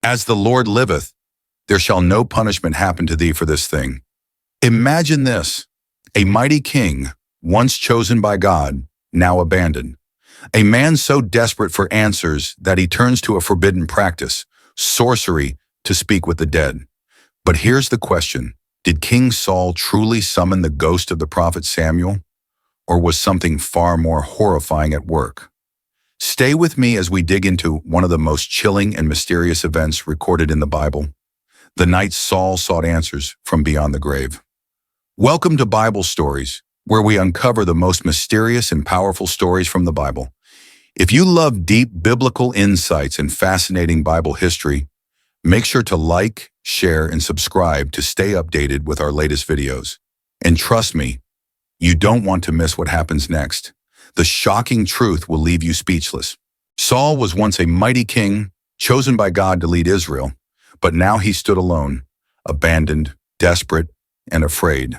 As the Lord liveth, there shall no punishment happen to thee for this thing. Imagine this, a mighty king, once chosen by God, now abandoned. A man so desperate for answers that he turns to a forbidden practice, sorcery, to speak with the dead. But here's the question, did King Saul truly summon the ghost of the prophet Samuel? Or was something far more horrifying at work? Stay with me as we dig into one of the most chilling and mysterious events recorded in the Bible, the night Saul sought answers from beyond the grave. Welcome to Bible Stories, where we uncover the most mysterious and powerful stories from the Bible. If you love deep biblical insights and fascinating Bible history, make sure to like, share, and subscribe to stay updated with our latest videos. And trust me, you don't want to miss what happens next. The shocking truth will leave you speechless. Saul was once a mighty king, chosen by God to lead Israel, but now he stood alone, abandoned, desperate, and afraid.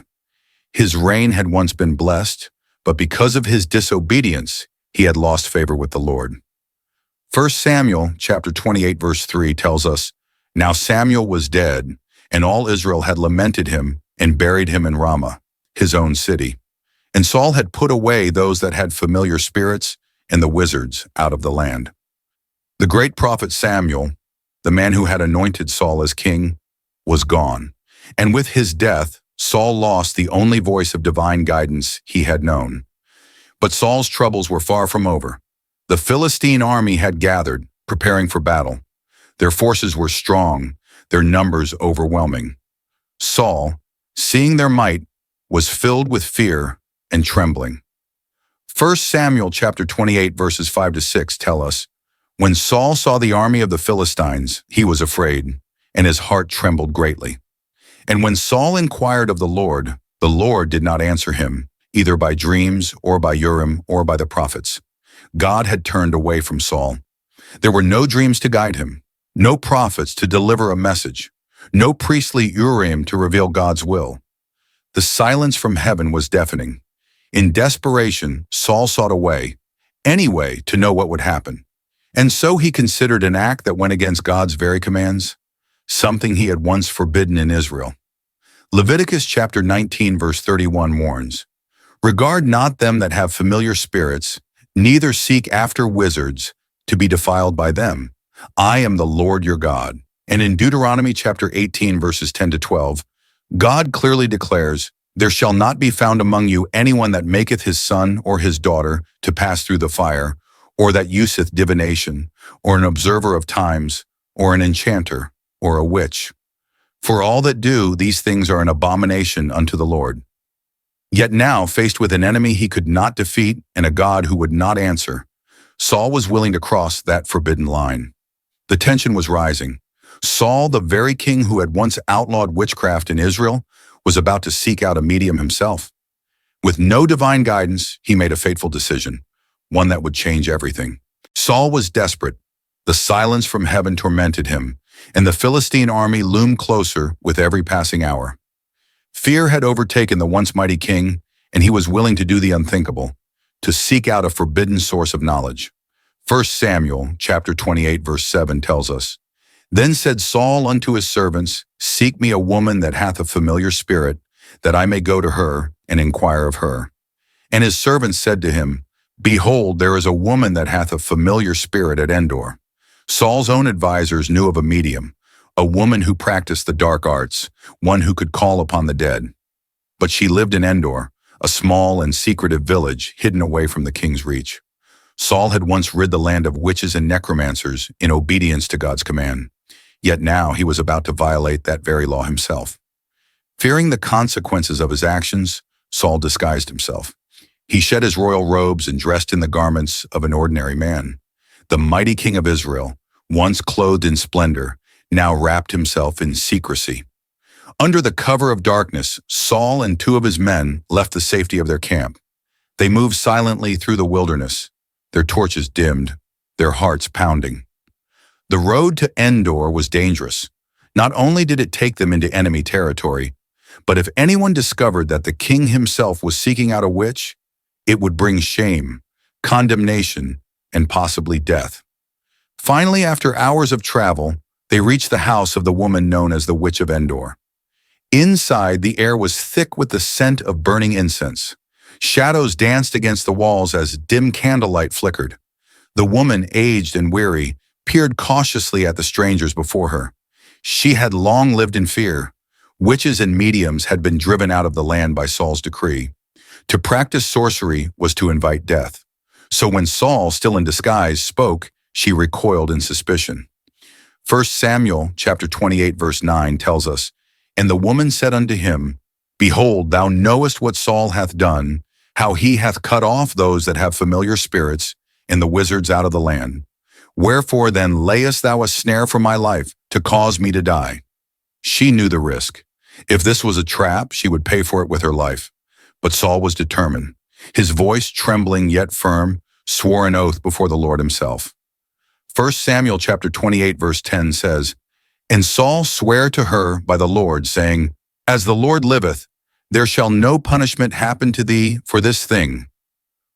His reign had once been blessed, but because of his disobedience, he had lost favor with the Lord. 1 Samuel chapter 28 verse 3 tells us, "Now Samuel was dead, and all Israel had lamented him and buried him in Ramah, his own city. And Saul had put away those that had familiar spirits and the wizards out of the land." The great prophet Samuel, the man who had anointed Saul as king, was gone. And with his death, Saul lost the only voice of divine guidance he had known. But Saul's troubles were far from over. The Philistine army had gathered, preparing for battle. Their forces were strong, their numbers overwhelming. Saul, seeing their might, was filled with fear and trembling. 1 Samuel chapter 28 verses 5 to 6 tell us, "When Saul saw the army of the Philistines, he was afraid, and his heart trembled greatly. And when Saul inquired of the Lord did not answer him, either by dreams or by Urim or by the prophets. God had turned away from Saul. There were no dreams to guide him, no prophets to deliver a message, no priestly Urim to reveal God's will. The silence from heaven was deafening. In desperation, Saul sought a way, any way, to know what would happen. And so he considered an act that went against God's very commands, something he had once forbidden in Israel. Leviticus chapter 19 verse 31 warns, "Regard not them that have familiar spirits, neither seek after wizards to be defiled by them. I am the Lord your God." And in Deuteronomy chapter 18 verses 10 to 12, God clearly declares, "There shall not be found among you anyone that maketh his son or his daughter to pass through the fire, or that useth divination, or an observer of times, or an enchanter, or a witch. For all that do these things are an abomination unto the Lord." Yet now, faced with an enemy he could not defeat and a God who would not answer, Saul was willing to cross that forbidden line. The tension was rising. Saul, the very king who had once outlawed witchcraft in Israel, was about to seek out a medium himself. With no divine guidance, he made a fateful decision, one that would change everything. Saul was desperate. The silence from heaven tormented him, and the Philistine army loomed closer with every passing hour. Fear had overtaken the once mighty king, and he was willing to do the unthinkable, to seek out a forbidden source of knowledge. 1 Samuel chapter 28 verse 7 tells us, "Then said Saul unto his servants, Seek me a woman that hath a familiar spirit, that I may go to her and inquire of her. And his servants said to him, Behold, there is a woman that hath a familiar spirit at Endor." Saul's own advisors knew of a medium, a woman who practiced the dark arts, one who could call upon the dead. But she lived in Endor, a small and secretive village hidden away from the king's reach. Saul had once rid the land of witches and necromancers in obedience to God's command. Yet now he was about to violate that very law himself. Fearing the consequences of his actions, Saul disguised himself. He shed his royal robes and dressed in the garments of an ordinary man. The mighty king of Israel, once clothed in splendor, now wrapped himself in secrecy. Under the cover of darkness, Saul and 2 of his men left the safety of their camp. They moved silently through the wilderness, their torches dimmed, their hearts pounding. The road to Endor was dangerous. Not only did it take them into enemy territory, but if anyone discovered that the king himself was seeking out a witch, it would bring shame, condemnation, and possibly death. Finally, after hours of travel, They reached the house of the woman known as the Witch of Endor. Inside, the air was thick with the scent of burning incense. Shadows danced against the walls as dim candlelight flickered. The woman, aged and weary, peered cautiously at the strangers before her. She had long lived in fear. Witches and mediums had been driven out of the land by Saul's decree. To practice sorcery was to invite death. So when Saul, still in disguise, spoke, she recoiled in suspicion. 1 Samuel chapter 28 verse 9 tells us, "And the woman said unto him, Behold, thou knowest what Saul hath done, how he hath cut off those that have familiar spirits, and the wizards out of the land. Wherefore then layest thou a snare for my life, to cause me to die?" She knew the risk. If this was a trap, she would pay for it with her life. But Saul was determined. His voice, trembling yet firm, swore an oath before the Lord himself. 1 Samuel chapter 28 verse 10 says, "And Saul sware to her by the Lord, saying, As the Lord liveth, there shall no punishment happen to thee for this thing."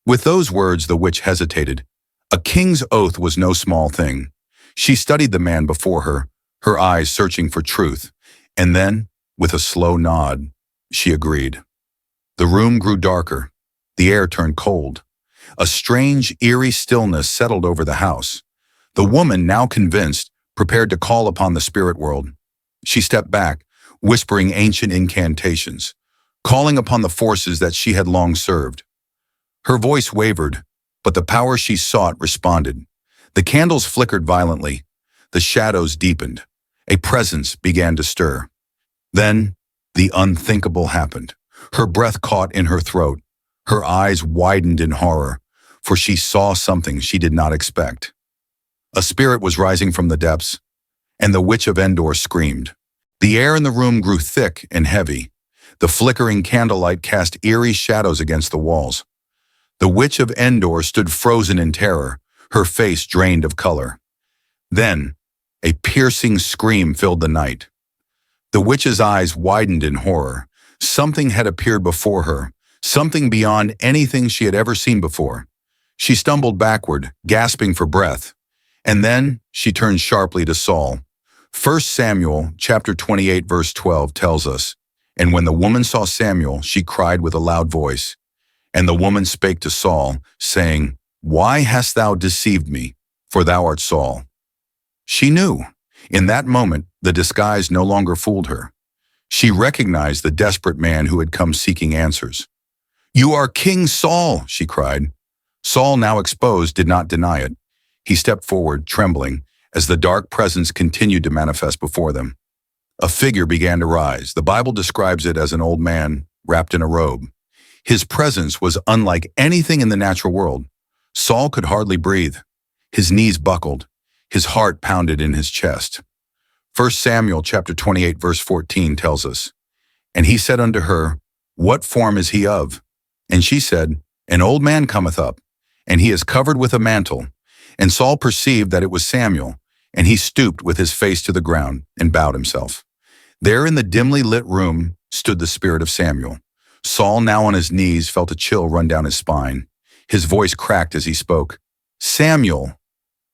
With those words the witch hesitated. A king's oath was no small thing. She studied the man before her, her eyes searching for truth, and then, with a slow nod, she agreed. The room grew darker. The air turned cold. A strange, eerie stillness settled over the house. The woman, now convinced, prepared to call upon the spirit world. She stepped back, whispering ancient incantations, calling upon the forces that she had long served. Her voice wavered, but the power she sought responded. The candles flickered violently. The shadows deepened. A presence began to stir. Then, the unthinkable happened. Her breath caught in her throat. Her eyes widened in horror, for she saw something she did not expect. A spirit was rising from the depths, and the Witch of Endor screamed. The air in the room grew thick and heavy. The flickering candlelight cast eerie shadows against the walls. The Witch of Endor stood frozen in terror, her face drained of color. Then, a piercing scream filled the night. The witch's eyes widened in horror. Something had appeared before her, something beyond anything she had ever seen before. She stumbled backward, gasping for breath, and then she turned sharply to Saul. 1 Samuel chapter 28 verse 12 tells us, "And when the woman saw Samuel, she cried with a loud voice. And the woman spake to Saul, saying, Why hast thou deceived me? For thou art Saul." She knew. In that moment, the disguise no longer fooled her. She recognized the desperate man who had come seeking answers. "You are King Saul," she cried. Saul, now exposed, did not deny it. He stepped forward, trembling, as the dark presence continued to manifest before them. A figure began to rise. The Bible describes it as an old man wrapped in a robe. His presence was unlike anything in the natural world. Saul could hardly breathe. His knees buckled. His heart pounded in his chest. 1 Samuel chapter 28 verse 14 tells us, "And he said unto her, What form is he of? And she said, An old man cometh up, and he is covered with a mantle. And Saul perceived that it was Samuel, and he stooped with his face to the ground and bowed himself. There in the dimly lit room stood the spirit of Samuel. Saul, now on his knees, felt a chill run down his spine. His voice cracked as he spoke. "Samuel,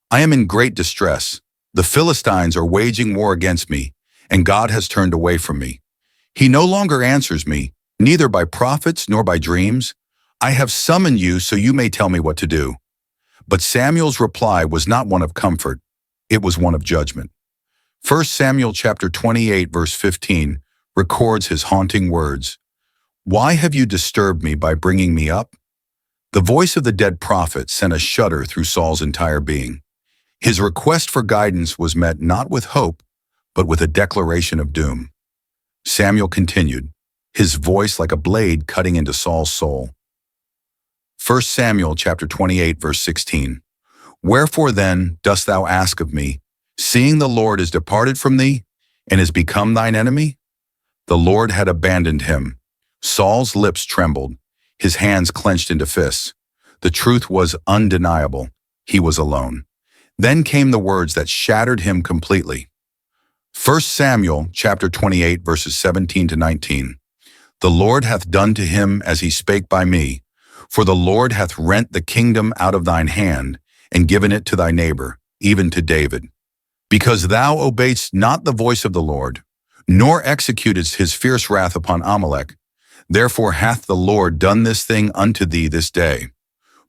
I am in great distress. The Philistines are waging war against me, and God has turned away from me. He no longer answers me, neither by prophets nor by dreams. I have summoned you so you may tell me what to do." But Samuel's reply was not one of comfort. It was one of judgment. 1 Samuel chapter 28 verse 15 records his haunting words. "Why have you disturbed me by bringing me up?" The voice of the dead prophet sent a shudder through Saul's entire being. His request for guidance was met not with hope, but with a declaration of doom. Samuel continued, his voice like a blade cutting into Saul's soul. 1 Samuel chapter 28 verse 16. "Wherefore then dost thou ask of me, seeing the Lord is departed from thee, and is become thine enemy?" The Lord had abandoned him. Saul's lips trembled. His hands clenched into fists. The truth was undeniable. He was alone. Then came the words that shattered him completely. 1 Samuel chapter 28 verses 17 to 19. "The Lord hath done to him as he spake by me, for the Lord hath rent the kingdom out of thine hand, and given it to thy neighbor, even to David. Because thou obeyedst not the voice of the Lord, nor executedst his fierce wrath upon Amalek, therefore hath the Lord done this thing unto thee this day.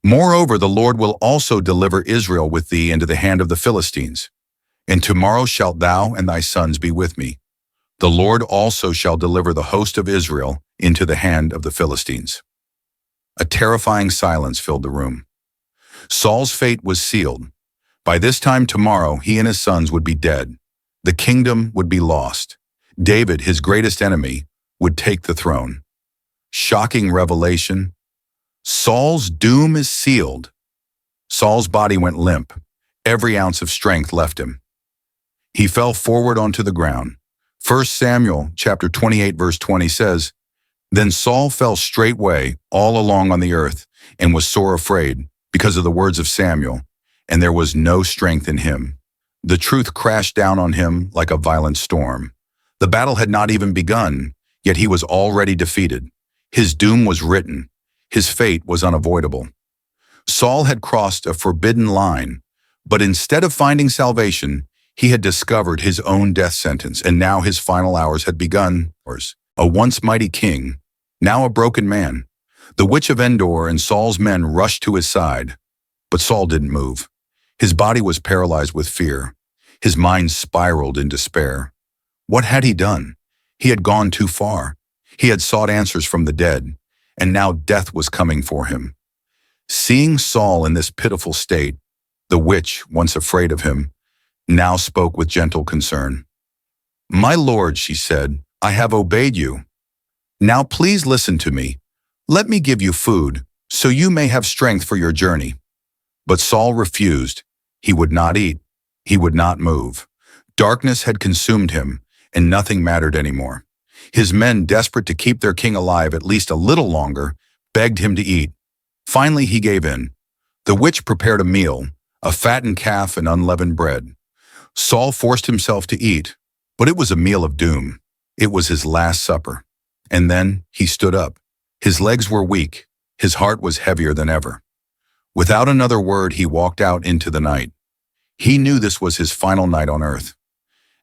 Moreover, the Lord will also deliver Israel with thee into the hand of the Philistines. And tomorrow shalt thou and thy sons be with me. The Lord also shall deliver the host of Israel into the hand of the Philistines. A terrifying silence filled the room. Saul's fate was sealed. By this time tomorrow, he and his sons would be dead. The kingdom would be lost. David, his greatest enemy, would take the throne. Shocking revelation. Saul's doom is sealed. Saul's body went limp. Every ounce of strength left him. He fell forward onto the ground. 1 Samuel chapter 28 verse 20 says, Then Saul fell straightway all along on the earth and was sore afraid because of the words of Samuel, and there was no strength in him. The truth crashed down on him like a violent storm. The battle had not even begun, yet he was already defeated. His doom was written. His fate was unavoidable. Saul had crossed a forbidden line, but instead of finding salvation, he had discovered his own death sentence, and now his final hours had begun. A once mighty king, now a broken man. The Witch of Endor and Saul's men rushed to his side, but Saul didn't move. His body was paralyzed with fear. His mind spiraled in despair. What had he done? He had gone too far. He had sought answers from the dead, and now death was coming for him. Seeing Saul in this pitiful state, the witch, once afraid of him, now spoke with gentle concern. My lord, she said, I have obeyed you. Now please listen to me. Let me give you food, so you may have strength for your journey. But Saul refused. He would not eat. He would not move. Darkness had consumed him, and nothing mattered anymore. His men, desperate to keep their king alive at least a little longer, begged him to eat. Finally, he gave in. The witch prepared a meal, a fattened calf and unleavened bread. Saul forced himself to eat, but it was a meal of doom. It was his last supper. And then he stood up. His legs were weak. His heart was heavier than ever. Without another word, he walked out into the night. He knew this was his final night on earth.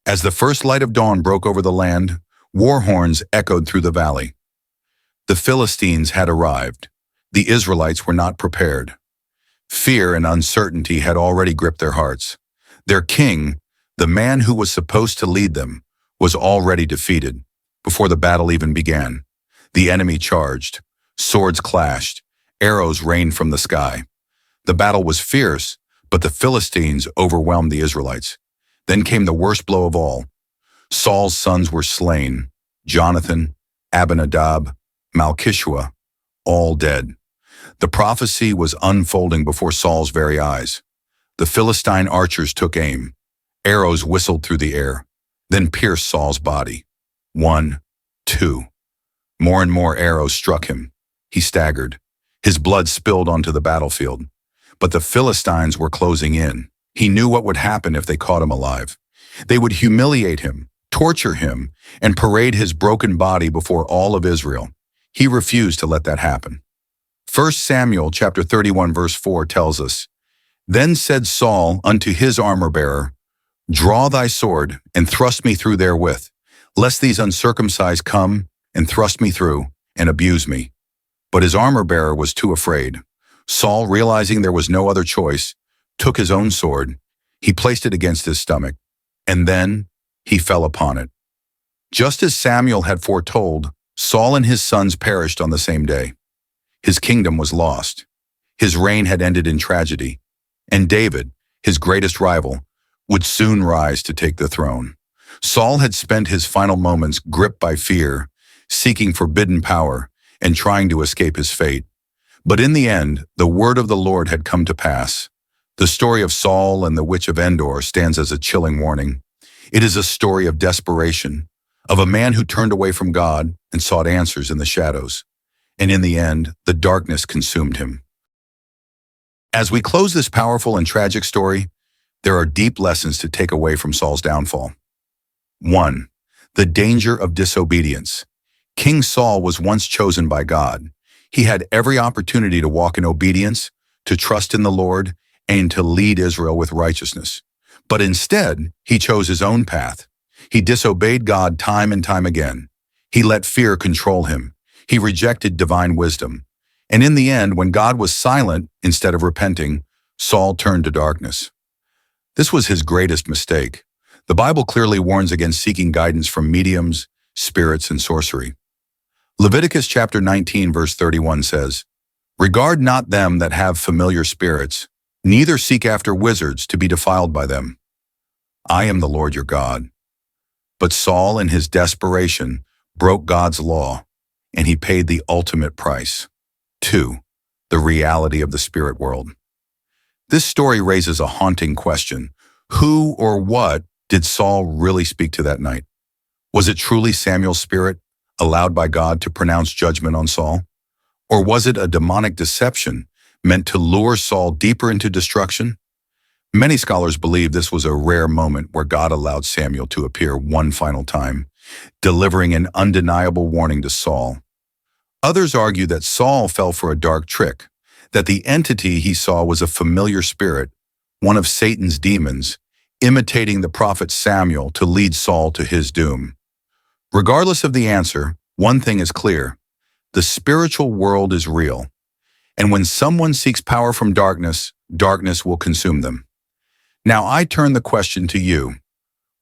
As the first light of dawn broke over the land, war horns echoed through the valley. The Philistines had arrived. The Israelites were not prepared. Fear and uncertainty had already gripped their hearts. Their king, the man who was supposed to lead them, was already defeated before the battle even began. The enemy charged. Swords clashed. Arrows rained from the sky. The battle was fierce, but the Philistines overwhelmed the Israelites. Then came the worst blow of all. Saul's sons were slain. Jonathan, Abinadab, Malchishua, all dead. The prophecy was unfolding before Saul's very eyes. The Philistine archers took aim. Arrows whistled through the air, then pierced Saul's body. 1, 2. More and more arrows struck him. He staggered. His blood spilled onto the battlefield. But the Philistines were closing in. He knew what would happen if they caught him alive. They would humiliate him, torture him, and parade his broken body before all of Israel. He refused to let that happen. 1 Samuel chapter 31 verse 4 tells us, Then said Saul unto his armor-bearer, Draw thy sword, and thrust me through therewith, lest these uncircumcised come and thrust me through and abuse me. But his armor-bearer was too afraid. Saul, realizing there was no other choice, took his own sword. He placed it against his stomach, and then he fell upon it. Just as Samuel had foretold, Saul and his sons perished on the same day. His kingdom was lost. His reign had ended in tragedy, and David, his greatest rival, would soon rise to take the throne. Saul had spent his final moments gripped by fear, seeking forbidden power, and trying to escape his fate. But in the end, the word of the Lord had come to pass. The story of Saul and the Witch of Endor stands as a chilling warning. It is a story of desperation, of a man who turned away from God and sought answers in the shadows. And in the end, the darkness consumed him. As we close this powerful and tragic story, there are deep lessons to take away from Saul's downfall. 1. The danger of disobedience. King Saul was once chosen by God. He had every opportunity to walk in obedience, to trust in the Lord, and to lead Israel with righteousness. But instead, he chose his own path. He disobeyed God time and time again. He let fear control him. He rejected divine wisdom. And in the end, when God was silent instead of repenting, Saul turned to darkness. This was his greatest mistake. The Bible clearly warns against seeking guidance from mediums, spirits, and sorcery. Leviticus chapter 19 verse 31 says, "Regard not them that have familiar spirits, neither seek after wizards to be defiled by them. I am the Lord your God." But Saul, in his desperation, broke God's law, and he paid the ultimate price. 2. The reality of the spirit world. This story raises a haunting question. Who or what did Saul really speak to that night? Was it truly Samuel's spirit, allowed by God to pronounce judgment on Saul? Or was it a demonic deception meant to lure Saul deeper into destruction? Many scholars believe this was a rare moment where God allowed Samuel to appear one final time, delivering an undeniable warning to Saul. Others argue that Saul fell for a dark trick, that the entity he saw was a familiar spirit, one of Satan's demons, imitating the prophet Samuel to lead Saul to his doom. Regardless of the answer, one thing is clear: the spiritual world is real, and when someone seeks power from darkness, darkness will consume them. Now I turn the question to you.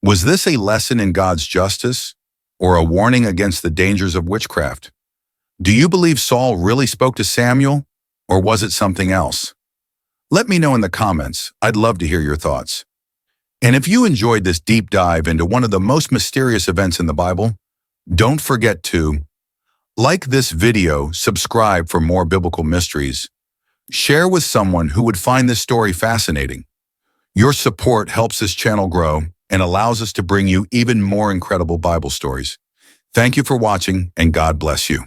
Was this a lesson in God's justice, or a warning against the dangers of witchcraft? Do you believe Saul really spoke to Samuel, or was it something else? Let me know in the comments. I'd love to hear your thoughts. And if you enjoyed this deep dive into one of the most mysterious events in the Bible, don't forget to like this video, subscribe for more biblical mysteries, share with someone who would find this story fascinating. Your support helps this channel grow and allows us to bring you even more incredible Bible stories. Thank you for watching, and God bless you.